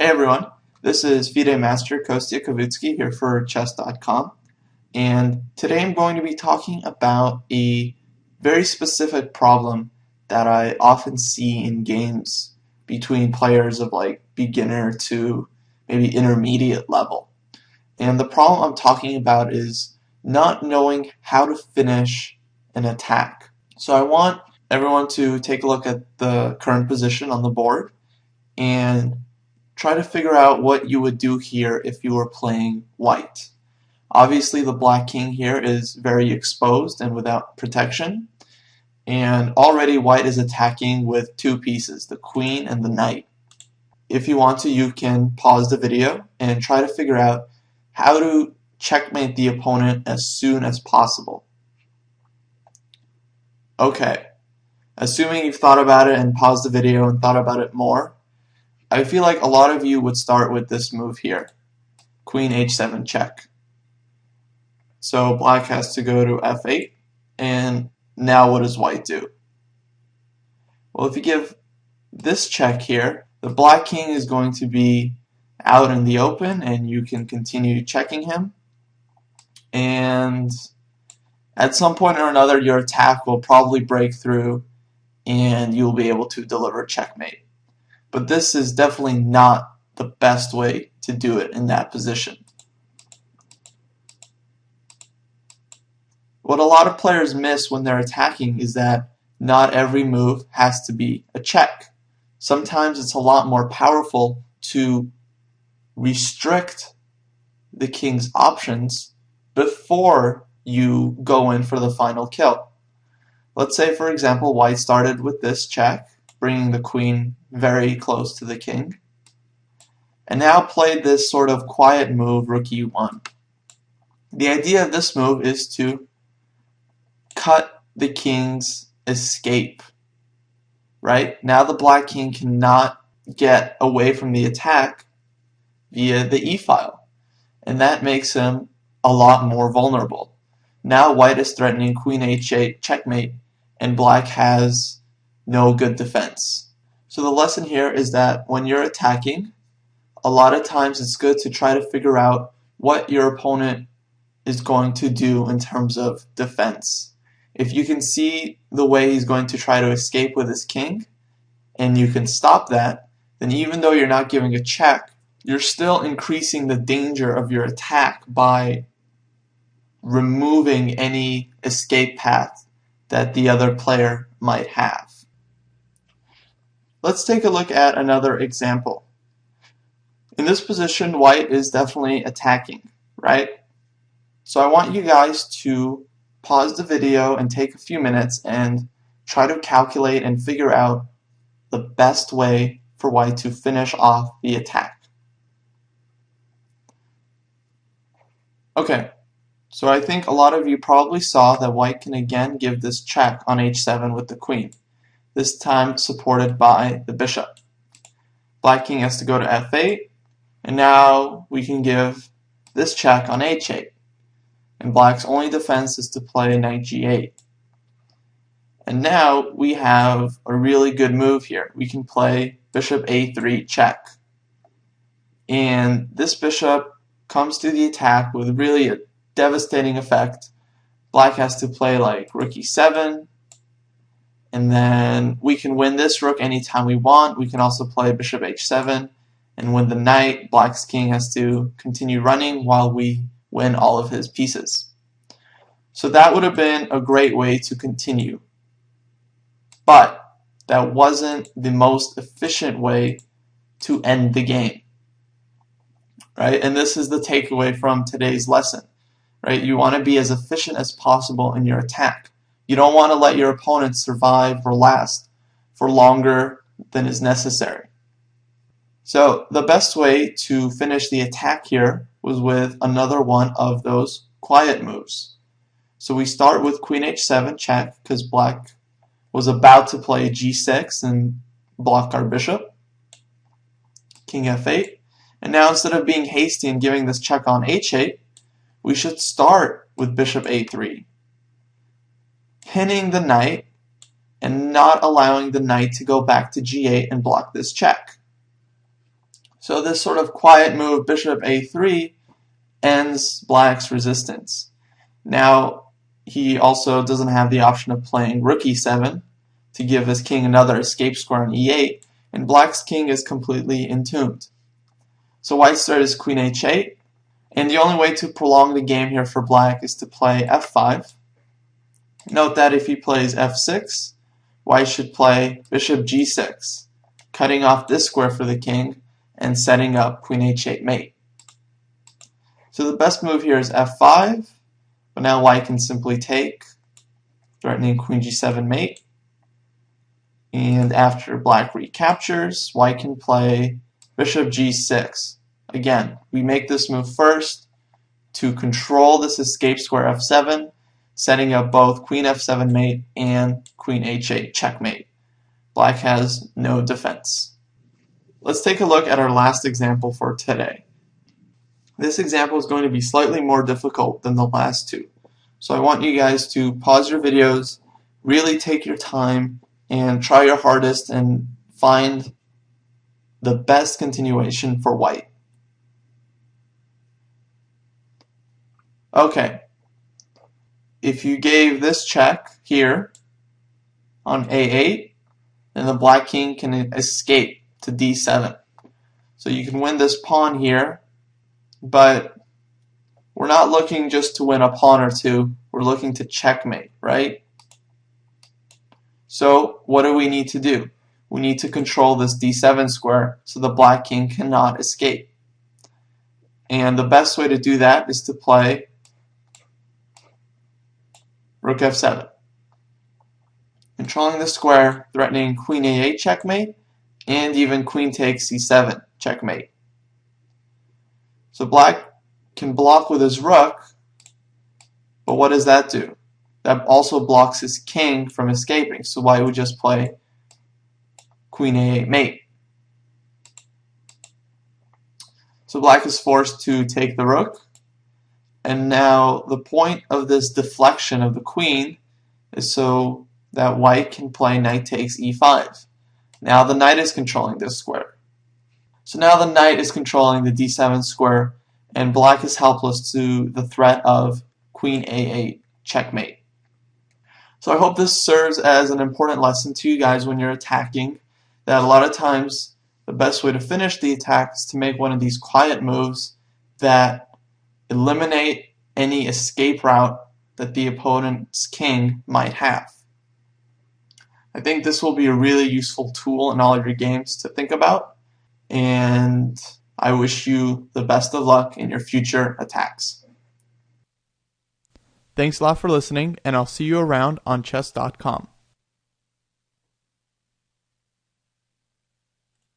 Hey everyone, this is FIDE Master Kostya Kavutskiy here for Chess.com, and today I'm going to be talking about a very specific problem that I often see in games between players of like beginner to maybe intermediate level. And the problem I'm talking about is not knowing how to finish an attack. So I want everyone to take a look at the current position on the board and try to figure out what you would do here if you were playing white. Obviously the black king here is very exposed and without protection, and already white is attacking with two pieces, the queen and the knight. If you want to, you can pause the video and try to figure out how to checkmate the opponent as soon as possible. Okay, assuming you've thought about it and paused the video and thought about it more, I feel like a lot of you would start with this move here, Queen h7 check. So black has to go to f8, and now what does white do? Well, if you give this check here, the black king is going to be out in the open, and you can continue checking him. And at some point or another, your attack will probably break through, and you'll be able to deliver checkmate. But this is definitely not the best way to do it in that position. What a lot of players miss when they're attacking is that not every move has to be a check. Sometimes it's a lot more powerful to restrict the king's options before you go in for the final kill. Let's say, for example, white started with this check, bringing the queen very close to the king, and now played this sort of quiet move, rook e1. The idea of this move is to cut the king's escape, right? Now the black king cannot get away from the attack via the e-file, and that makes him a lot more vulnerable. Now white is threatening queen h8 checkmate, and black has no good defense. So the lesson here is that when you're attacking, a lot of times it's good to try to figure out what your opponent is going to do in terms of defense. If you can see the way he's going to try to escape with his king, and you can stop that, then even though you're not giving a check, you're still increasing the danger of your attack by removing any escape path that the other player might have. Let's take a look at another example. In this position, white is definitely attacking, right? So I want you guys to pause the video and take a few minutes and try to calculate and figure out the best way for white to finish off the attack. Okay, so I think a lot of you probably saw that white can again give this check on h7 with the queen, this time supported by the bishop. Black king has to go to f8, and now we can give this check on h8. And black's only defense is to play knight g8. And now we have a really good move here. We can play bishop a3 check. And this bishop comes to the attack with really a devastating effect. Black has to play like rook e7, and then we can win this rook anytime we want. We can also play bishop h7 and win the knight. Black's king has to continue running while we win all of his pieces. So that would have been a great way to continue. But that wasn't the most efficient way to end the game, right? And this is the takeaway from today's lesson, right? You want to be as efficient as possible in your attack. You don't want to let your opponent survive or last for longer than is necessary. So the best way to finish the attack here was with another one of those quiet moves. So we start with queen h7 check because black was about to play g6 and block our bishop. King f8. And now instead of being hasty and giving this check on h8, we should start with bishop a3, pinning the knight and not allowing the knight to go back to g8 and block this check. So this sort of quiet move, bishop a3, ends black's resistance. Now he also doesn't have the option of playing rook e7 to give his king another escape square on e8, and black's king is completely entombed. So white starts queen h8, and the only way to prolong the game here for black is to play f5. Note that if he plays f6, white should play bishop g6, cutting off this square for the king and setting up queen h8 mate. So the best move here is f5, but now white can simply take, threatening queen g7 mate. And after black recaptures, white can play bishop g6. Again, we make this move first to control this escape square f7, setting up both queen f7 mate and queen h8 checkmate. Black has no defense. Let's take a look at our last example for today. This example is going to be slightly more difficult than the last two. So I want you guys to pause your videos, really take your time, and try your hardest and find the best continuation for white. Okay, if you gave this check here on a8, then the black king can escape to d7. So you can win this pawn here, but we're not looking just to win a pawn or two, we're looking to checkmate, right? So what do we need to do? We need to control this d7 square so the black king cannot escape. And the best way to do that is to play rook f7. Controlling the square, threatening queen a8 checkmate, and even queen takes c7 checkmate. So black can block with his rook, but what does that do? That also blocks his king from escaping, so white would just play queen a8 mate. So black is forced to take the rook, and now the point of this deflection of the queen is so that white can play knight takes e5. Now the knight is controlling this square. So now the knight is controlling the d7 square, and black is helpless to the threat of queen a8 checkmate. So I hope this serves as an important lesson to you guys when you're attacking, that a lot of times the best way to finish the attack is to make one of these quiet moves that eliminate any escape route that the opponent's king might have. I think this will be a really useful tool in all of your games to think about, and I wish you the best of luck in your future attacks. Thanks a lot for listening, and I'll see you around on Chess.com.